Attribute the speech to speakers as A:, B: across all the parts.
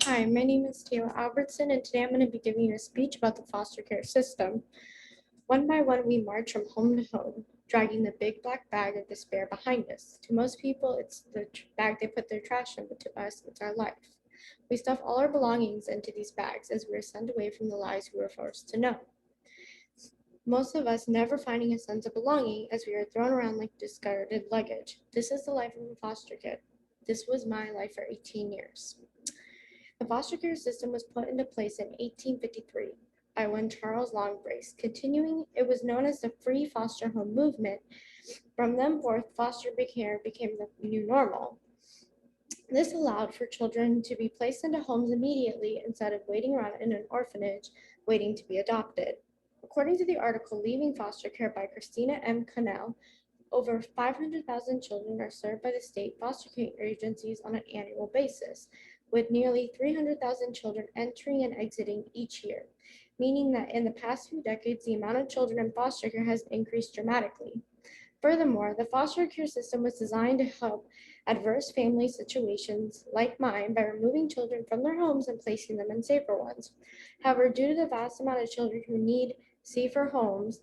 A: Hi, my name is Taylor Albertson, and today I'm going to be giving you a speech about the foster care system. One by one, we march from home to home, dragging the big black bag of despair behind us. To most people, it's the bag they put their trash in, but to us, it's our life. We stuff all our belongings into these bags as we are sent away from the lives we were forced to know. Most of us never finding a sense of belonging as we are thrown around like discarded luggage. This is the life of a foster kid. This was my life for 18 years. The foster care system was put into place in 1853 by one Charles Longbrace. Continuing, it was known as the Free Foster Home Movement. From then forth, foster care became the new normal. This allowed for children to be placed into homes immediately instead of waiting around in an orphanage waiting to be adopted. According to the article Leaving Foster Care by Christina M. Connell, over 500,000 children are served by the state foster care agencies on an annual basis, with nearly 300,000 children entering and exiting each year, meaning that in the past few decades, the amount of children in foster care has increased dramatically. Furthermore, the foster care system was designed to help adverse family situations like mine by removing children from their homes and placing them in safer ones. However, due to the vast amount of children who need safer homes,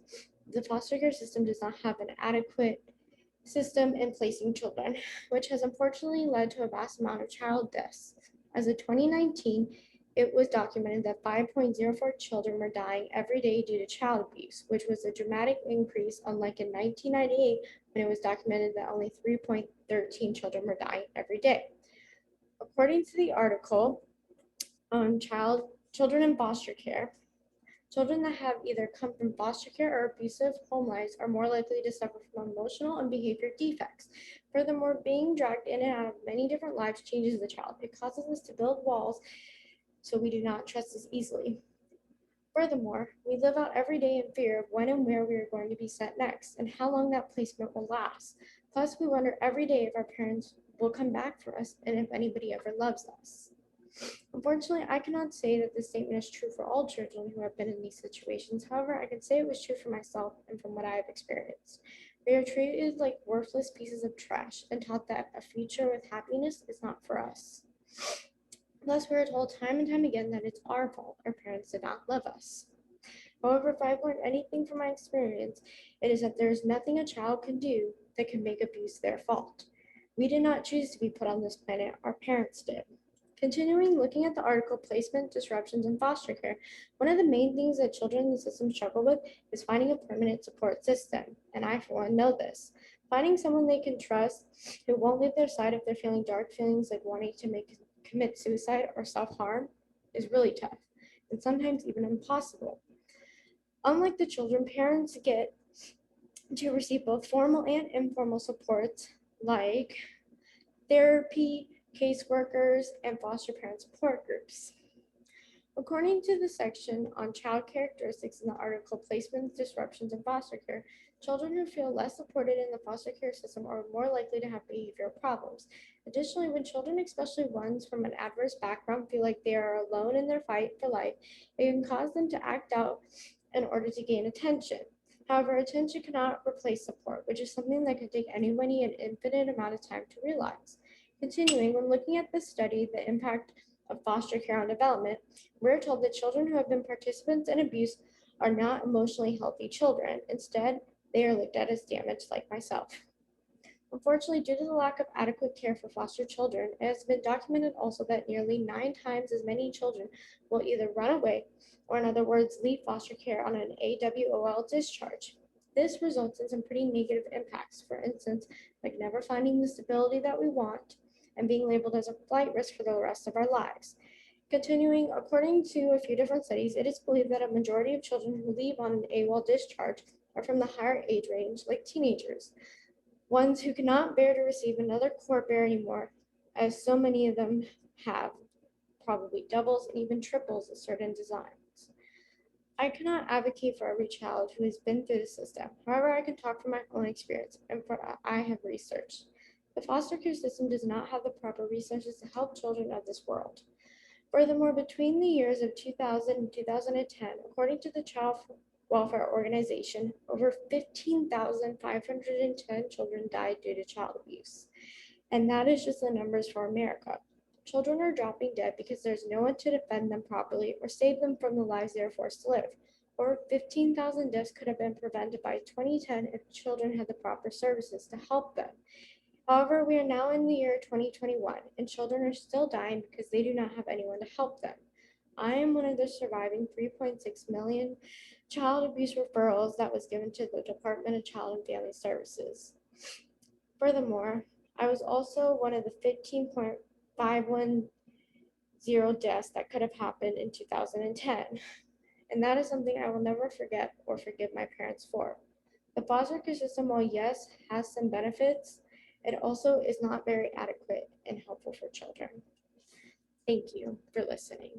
A: the foster care system does not have an adequate system in placing children, which has unfortunately led to a vast amount of child deaths. As of 2019, it was documented that 5.04 children were dying every day due to child abuse, which was a dramatic increase, unlike in 1998 when it was documented that only 3.13 children were dying every day. According to the article on children in foster care, children that have either come from foster care or abusive home lives are more likely to suffer from emotional and behavior defects. Furthermore, being dragged in and out of many different lives changes the child. It causes us to build walls so we do not trust as easily. Furthermore, we live out every day in fear of when and where we are going to be sent next and how long that placement will last. Plus, we wonder every day if our parents will come back for us and if anybody ever loves us. Unfortunately, I cannot say that this statement is true for all children who have been in these situations. However, I can say it was true for myself and from what I have experienced. We are treated like worthless pieces of trash and taught that a future with happiness is not for us. Thus, we are told time and time again that it's our fault our parents did not love us. However, if I've learned anything from my experience, it is that there is nothing a child can do that can make abuse their fault. We did not choose to be put on this planet, our parents did. Continuing looking at the article Placement Disruptions in Foster Care, one of the main things that children in the system struggle with is finding a permanent support system, and I for one know this. Finding someone they can trust who won't leave their side if they're feeling dark feelings like wanting to commit suicide or self-harm is really tough, and sometimes even impossible. Unlike the children, parents get to receive both formal and informal supports like therapy, caseworkers, and foster parent support groups. According to the section on child characteristics in the article Placement Disruptions in Foster Care, children who feel less supported in the foster care system are more likely to have behavioral problems. Additionally, when children, especially ones from an adverse background, feel like they are alone in their fight for life, it can cause them to act out in order to gain attention. However, attention cannot replace support, which is something that can take anybody an infinite amount of time to realize. Continuing, when looking at this study, the impact of foster care on development, we're told that children who have been participants in abuse are not emotionally healthy children. Instead, they are looked at as damaged like myself. Unfortunately, due to the lack of adequate care for foster children, it has been documented also that nearly 9 times as many children will either run away or, in other words, leave foster care on an AWOL discharge. This results in some pretty negative impacts, for instance, like never finding the stability that we want and being labeled as a flight risk for the rest of our lives. Continuing, according to a few different studies, it is believed that a majority of children who leave on an AWOL discharge are from the higher age range, like teenagers, ones who cannot bear to receive another court bear anymore, as so many of them have, probably doubles and even triples of certain designs. I cannot advocate for every child who has been through the system. However, I can talk from my own experience and for I have researched. The foster care system does not have the proper resources to help children of this world. Furthermore, between the years of 2000 and 2010, according to the Child Welfare Organization, over 15,510 children died due to child abuse. And that is just the numbers for America. Children are dropping dead because there's no one to defend them properly or save them from the lives they are forced to live. Over 15,000 deaths could have been prevented by 2010 if children had the proper services to help them. However, we are now in the year 2021, and children are still dying because they do not have anyone to help them. I am one of the surviving 3.6 million child abuse referrals that was given to the Department of Child and Family Services. Furthermore, I was also one of the 15.510 deaths that could have happened in 2010. And that is something I will never forget or forgive my parents for. The foster care system, while yes, has some benefits, it also is not very adequate and helpful for children. Thank you for listening.